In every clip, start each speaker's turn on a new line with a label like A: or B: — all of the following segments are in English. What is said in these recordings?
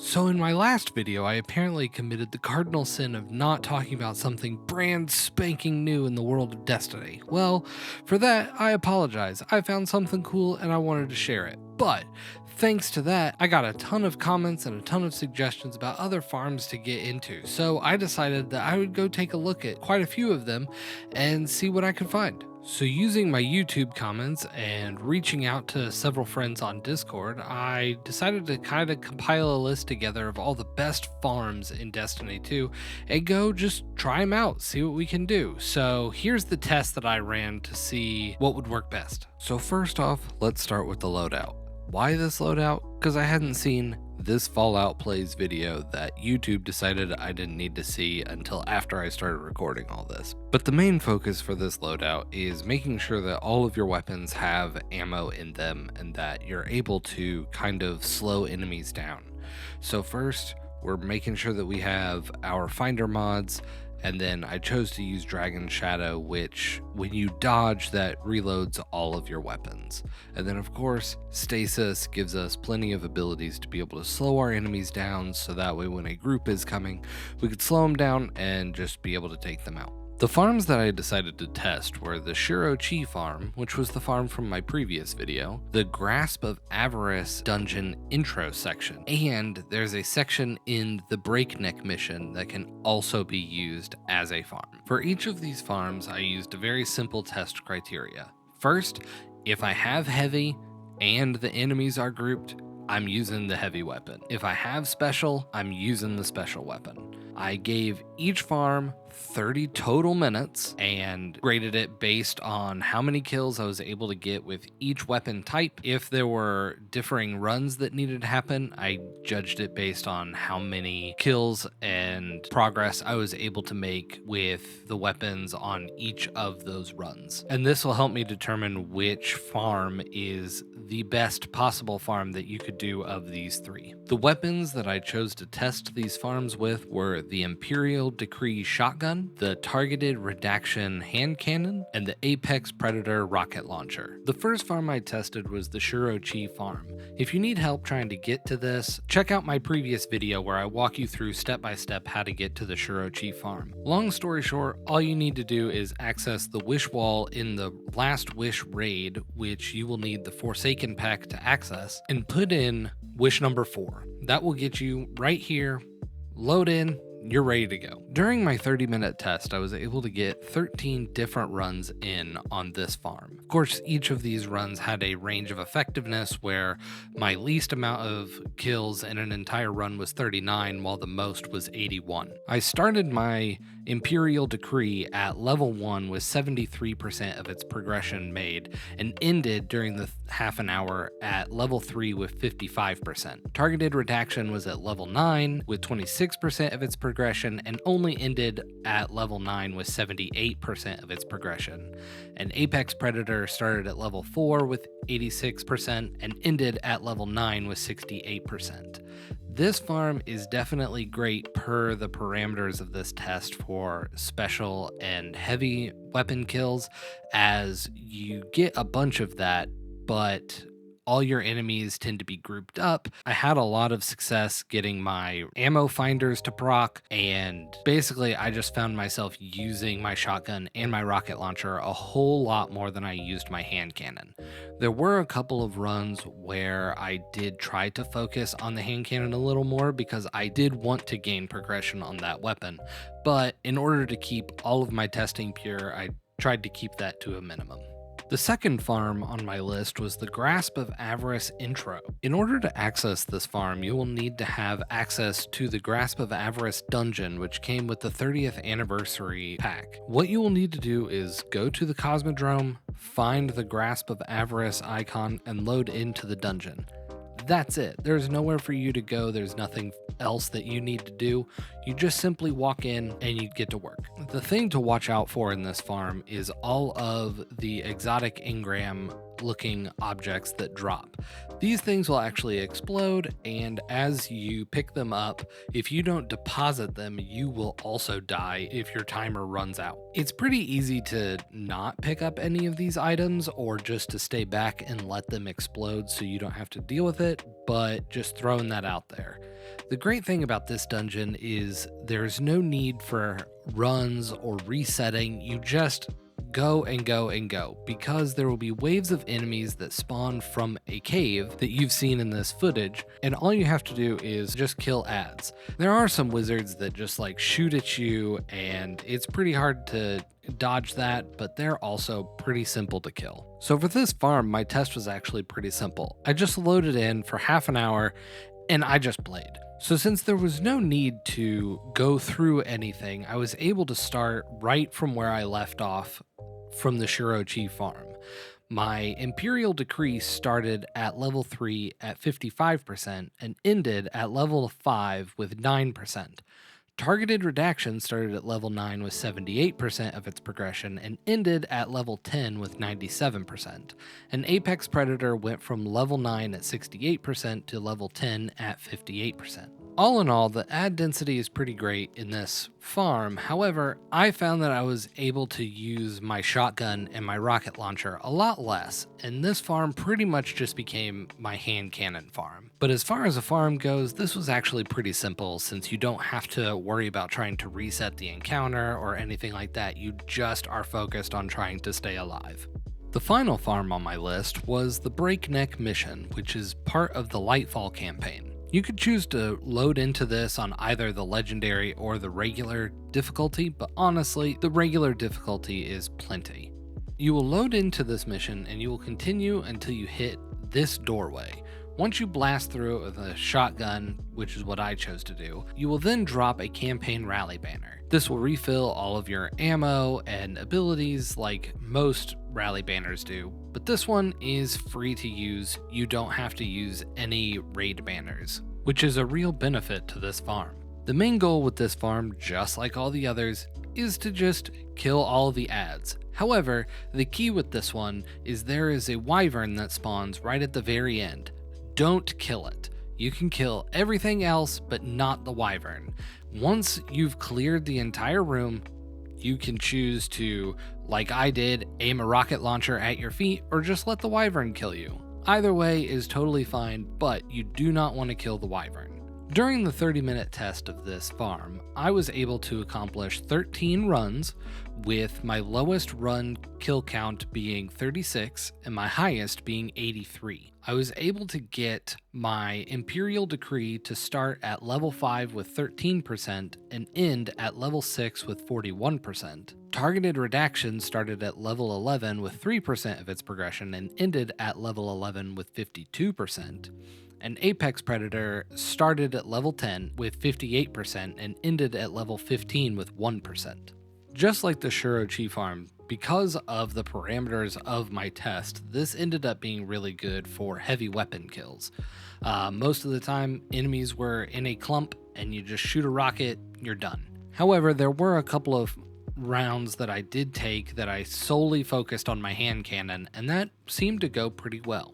A: So in my last video, I apparently committed the cardinal sin of not talking about something brand spanking new in the world of Destiny. Well, for that, I apologize. I found something cool and I wanted to share it. But thanks to that, I got a ton of comments and a ton of suggestions about other farms to get into. So I decided that I would go take a look at quite a few of them and see what I could find. So, using my YouTube comments and reaching out to several friends on Discord, I decided to kind of compile a list together of all the best farms in Destiny 2 and go just try them out, see what we can do. So, here's the test that I ran to see what would work best. So, first off, let's start with the loadout. Why this loadout? Because I hadn't seen this Fallout Plays video that YouTube decided I didn't need to see until after I started recording all this. But the main focus for this loadout is making sure that all of your weapons have ammo in them and that you're able to kind of slow enemies down. So first, we're making sure that we have our finder mods, and then I chose to use Dragon Shadow, which when you dodge, that reloads all of your weapons. And then of course, Stasis gives us plenty of abilities to be able to slow our enemies down, so that way when a group is coming, we could slow them down and just be able to take them out. The farms that I decided to test were the Shuro Chi farm, which was the farm from my previous video, the Grasp of Avarice dungeon intro section, and there's a section in the Breakneck mission that can also be used as a farm. For each of these farms, I used a very simple test criteria. First, if I have heavy and the enemies are grouped, I'm using the heavy weapon. If I have special, I'm using the special weapon. I gave each farm 30 total minutes and graded it based on how many kills I was able to get with each weapon type. If there were differing runs that needed to happen, I judged it based on how many kills and progress I was able to make with the weapons on each of those runs. And this will help me determine which farm is the best possible farm that you could do of these three. The weapons that I chose to test these farms with were the Imperial Decree shotgun, the targeted redaction hand cannon, and the Apex Predator rocket launcher. The first farm I tested was the Shuro Chi farm. If you need help trying to get to this, check out my previous video where I walk you through step by step how to get to the Shuro Chi farm. Long story short, all you need to do is access the wish wall in the last wish raid, which you will need the Forsaken pack to access, and put in wish number 4. That will get you right here, load in, you're ready to go. During my 30-minute test, I was able to get 13 different runs in on this farm. Of course, each of these runs had a range of effectiveness where my least amount of kills in an entire run was 39, while the most was 81. I started my Imperial Decree at level 1 with 73% of its progression made, and ended during the half an hour at level 3 with 55%. Targeted redaction was at level 9 with 26% of its progression, and only ended at level 9 with 78% of its progression. And Apex Predator started at level 4 with 86% and ended at level 9 with 68%. This farm is definitely great per the parameters of this test for special and heavy weapon kills, as you get a bunch of that, but all your enemies tend to be grouped up. I had a lot of success getting my ammo finders to proc, and basically I just found myself using my shotgun and my rocket launcher a whole lot more than I used my hand cannon. There were a couple of runs where I did try to focus on the hand cannon a little more because I did want to gain progression on that weapon, but in order to keep all of my testing pure, I tried to keep that to a minimum. The second farm on my list was the Grasp of Avarice intro. In order to access this farm, you will need to have access to the Grasp of Avarice dungeon, which came with the 30th anniversary pack. What you will need to do is go to the Cosmodrome, find the Grasp of Avarice icon, and load into the dungeon. That's it. There's nowhere for you to go. There's nothing else that you need to do. You just simply walk in and you get to work. The thing to watch out for in this farm is all of the exotic engram looking objects that drop. These things will actually explode, and as you pick them up, if you don't deposit them, you will also die if your timer runs out. It's pretty easy to not pick up any of these items or just to stay back and let them explode so you don't have to deal with it, but just throwing that out there. The great thing about this dungeon is there's no need for runs or resetting. You just go and go and go, because there will be waves of enemies that spawn from a cave that you've seen in this footage, and all you have to do is just kill ads. There are some wizards that just like shoot at you, and it's pretty hard to dodge that, but they're also pretty simple to kill. So for this farm, my test was actually pretty simple. I just loaded in for half an hour and I just played. So since there was no need to go through anything, I was able to start right from where I left off from the Shuro Chi farm. My Imperial Decree started at level 3 at 55% and ended at level 5 with 9%. Targeted Redaction started at level 9 with 78% of its progression and ended at level 10 with 97%. And Apex Predator went from level 9 at 68% to level 10 at 58%. All in all, the ad density is pretty great in this farm. However, I found that I was able to use my shotgun and my rocket launcher a lot less, and this farm pretty much just became my hand cannon farm. But as far as a farm goes, this was actually pretty simple, since you don't have to worry about trying to reset the encounter or anything like that. You just are focused on trying to stay alive. The final farm on my list was the Breakneck mission, which is part of the Lightfall campaign. You could choose to load into this on either the legendary or the regular difficulty, but honestly, the regular difficulty is plenty. You will load into this mission and you will continue until you hit this doorway. Once you blast through it with a shotgun, which is what I chose to do, you will then drop a campaign rally banner. This will refill all of your ammo and abilities like most rally banners do, but this one is free to use. You don't have to use any raid banners, which is a real benefit to this farm. The main goal with this farm, just like all the others, is to just kill all the ads. However, the key with this one is there is a wyvern that spawns right at the very end. Don't kill it. You can kill everything else, but not the wyvern. Once you've cleared the entire room, you can choose to, like I did, aim a rocket launcher at your feet, or just let the wyvern kill you. Either way is totally fine, but you do not want to kill the wyvern. During the 30-minute test of this farm, I was able to accomplish 13 runs, with my lowest run kill count being 36 and my highest being 83. I was able to get my Imperial Decree to start at level 5 with 13% and end at level 6 with 41%. Targeted Redaction started at level 11 with 3% of its progression and ended at level 11 with 52%. And Apex Predator started at level 10 with 58% and ended at level 15 with 1%. Just like the Shuro Chi farm, because of the parameters of my test, this ended up being really good for heavy weapon kills. Most of the time, enemies were in a clump and you just shoot a rocket, you're done. However, there were a couple of rounds that I did take that I solely focused on my hand cannon, and that seemed to go pretty well.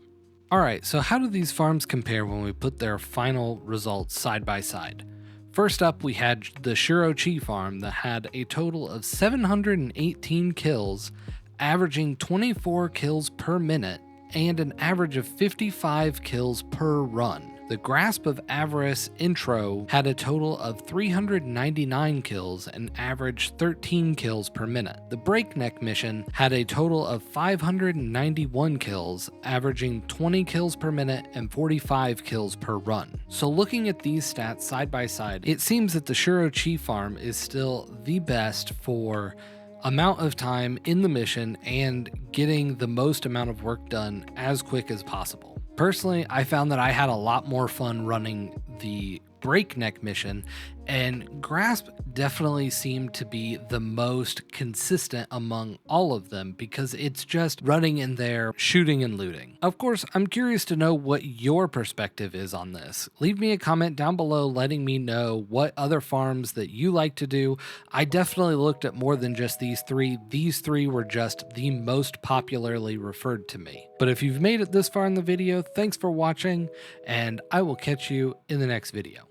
A: Alright, so how do these farms compare when we put their final results side by side? First up, we had the Shuro Chi farm that had a total of 718 kills, averaging 24 kills per minute, and an average of 55 kills per run. The Grasp of Avarice intro had a total of 399 kills and averaged 13 kills per minute. The Breakneck mission had a total of 591 kills, averaging 20 kills per minute and 45 kills per run. So looking at these stats side by side, it seems that the Shuro Chi farm is still the best for amount of time in the mission and getting the most amount of work done as quick as possible. Personally, I found that I had a lot more fun running the Breakneck mission, and Grasp definitely seemed to be the most consistent among all of them because it's just running in there, shooting and looting. Of course, I'm curious to know what your perspective is on this. Leave me a comment down below letting me know what other farms that you like to do. I definitely looked at more than just these three. These three were just the most popularly referred to me. But if you've made it this far in the video, thanks for watching, and I will catch you in the next video.